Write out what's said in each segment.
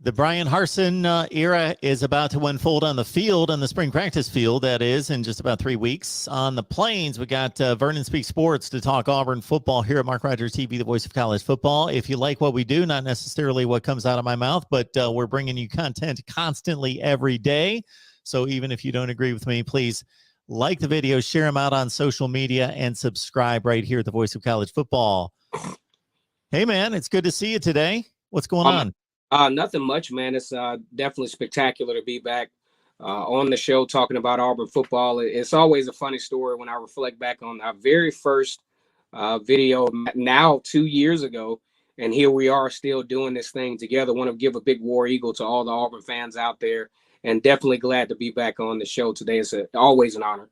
The Bryan Harsin era is about to unfold on the field, on the spring practice field, that is, in just about 3 weeks. On the Plains, we got Vernon Speaks Sports to talk Auburn football here at Mark Rogers TV, the voice of college football. If you like what we do, not necessarily what comes out of my mouth, but we're bringing you content constantly every day. So even if you don't agree with me, please like the video, share them out on social media, and subscribe right here at the voice of college football. Hey, man, it's good to see you today. What's going on? Nothing much, man. It's definitely spectacular to be back on the show talking about Auburn football. It's always a funny story when I reflect back on our very first video now 2 years ago. And here we are still doing this thing together. Want to give a big war eagle to all the Auburn fans out there, and definitely glad to be back on the show today. It's always an honor.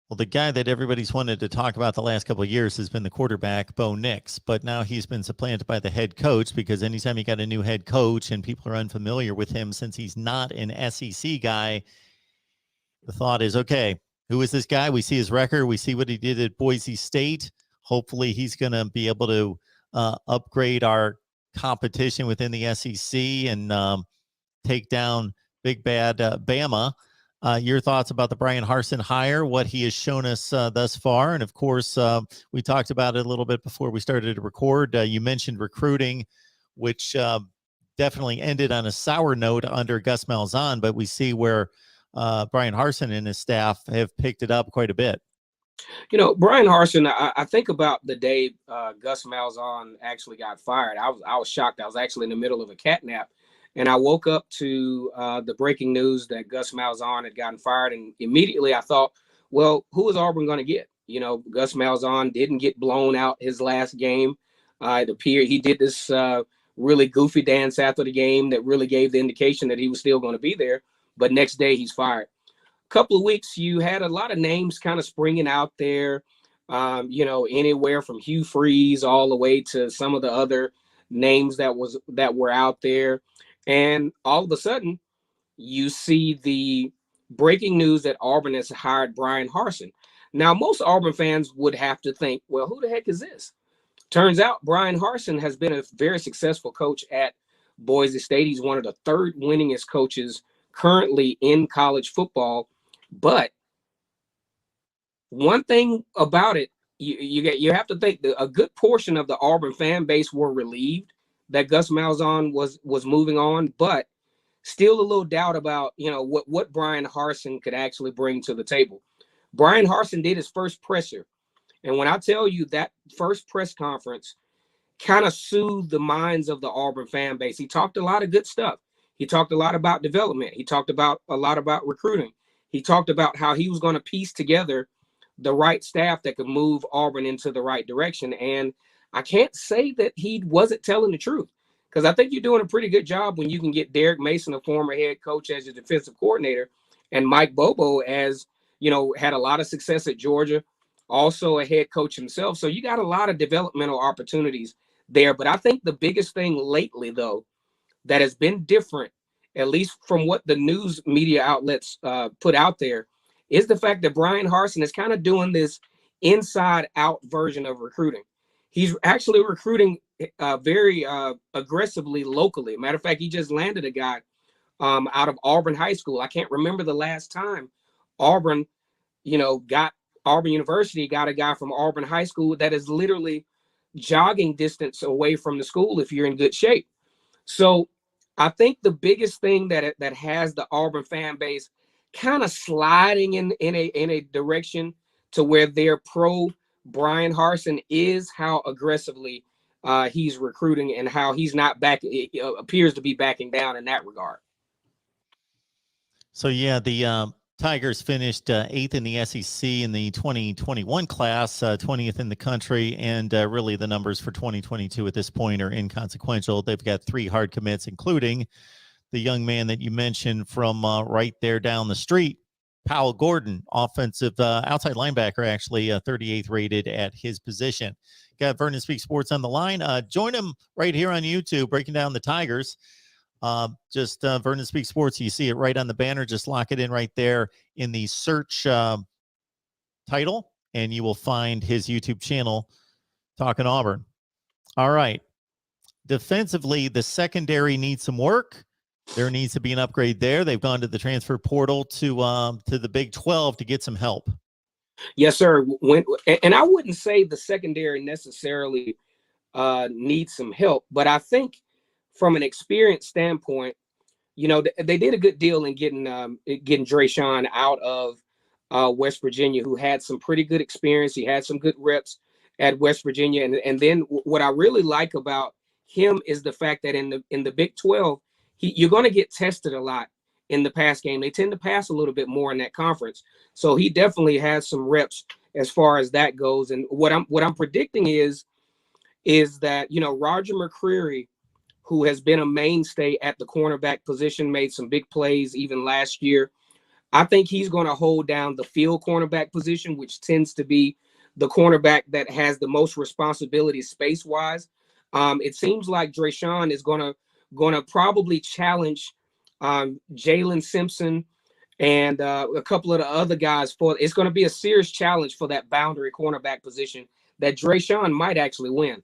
Well, the guy that everybody's wanted to talk about the last couple of years has been the quarterback, Bo Nix, but now he's been supplanted by the head coach, because anytime you got a new head coach and people are unfamiliar with him since he's not an SEC guy, the thought is, okay, who is this guy? We see his record. We see what he did at Boise State. Hopefully he's going to be able to upgrade our competition within the SEC and take down big bad Bama. Your thoughts about the Bryan Harsin hire, what he has shown us thus far. And of course, we talked about it a little bit before we started to record. You mentioned recruiting, which definitely ended on a sour note under Gus Malzahn, but we see where Bryan Harsin and his staff have picked it up quite a bit. You know, Bryan Harsin, I think about the day Gus Malzahn actually got fired. I was shocked. I was actually in the middle of a cat nap. And I woke up to the breaking news that Gus Malzahn had gotten fired. And immediately I thought, well, who is Auburn going to get? You know, Gus Malzahn didn't get blown out his last game. It appeared he did this really goofy dance after the game that really gave the indication that he was still going to be there. But next day he's fired. A couple of weeks, you had a lot of names kind of springing out there, you know, anywhere from Hugh Freeze all the way to some of the other names that were out there. And all of a sudden, you see the breaking news that Auburn has hired Bryan Harsin. Now, most Auburn fans would have to think, well, who the heck is this? Turns out Bryan Harsin has been a very successful coach at Boise State. He's one of the third winningest coaches currently in college football. But one thing about it, you have to think that a good portion of the Auburn fan base were relieved that Gus Malzahn was moving on, but still a little doubt about, you know, what Bryan Harsin could actually bring to the table. Bryan Harsin did his first presser. And when I tell you that first press conference kind of soothed the minds of the Auburn fan base, he talked a lot of good stuff. He talked a lot about development. He talked a lot about recruiting. He talked about how he was going to piece together the right staff that could move Auburn into the right direction. And I can't say that he wasn't telling the truth, because I think you're doing a pretty good job when you can get Derek Mason, a former head coach, as your defensive coordinator, and Mike Bobo, as, you know, had a lot of success at Georgia, also a head coach himself. So you got a lot of developmental opportunities there. But I think the biggest thing lately, though, that has been different, at least from what the news media outlets put out there, is the fact that Bryan Harsin is kind of doing this inside out version of recruiting. He's actually recruiting very aggressively locally. Matter of fact, he just landed a guy out of Auburn High School. I can't remember the last time Auburn, Auburn University got a guy from Auburn High School that is literally jogging distance away from the school if you're in good shape. So I think the biggest thing that has the Auburn fan base kind of sliding in a direction to where they're pro Bryan Harsin is how aggressively he's recruiting and how he's not appears to be backing down in that regard. So yeah, the Tigers finished 8th in the SEC in the 2021 class, 20th in the country, and really the numbers for 2022 at this point are inconsequential. They've got 3 hard commits, including the young man that you mentioned from right there down the street, Powell Gordon, offensive outside linebacker, actually 38th rated at his position. Got Vernon Speaks Sports on the line. Join him right here on YouTube, breaking down the Tigers. Just Vernon Speaks Sports. You see it right on the banner. Just lock it in right there in the search title, and you will find his YouTube channel, Talking Auburn. All right. defensively, the secondary needs some work. There needs to be an upgrade there. They've gone to the transfer portal to the Big 12 to get some help. Yes, sir. And I wouldn't say the secondary necessarily needs some help, but I think from an experience standpoint, you know, they did a good deal in getting Dreshun out of West Virginia, who had some pretty good experience. He had some good reps at West Virginia, and then what I really like about him is the fact that in the Big 12, you're going to get tested a lot in the pass game. They tend to pass a little bit more in that conference, so he definitely has some reps as far as that goes. And what I'm predicting is that, you know, Roger McCreary, who has been a mainstay at the cornerback position, made some big plays even last year. I think he's going to hold down the field cornerback position, which tends to be the cornerback that has the most responsibility space-wise. It seems like Dreshun is going to probably challenge Jalen Simpson and a couple of the other guys for. It's going to be a serious challenge for that boundary cornerback position that Dreshun might actually win.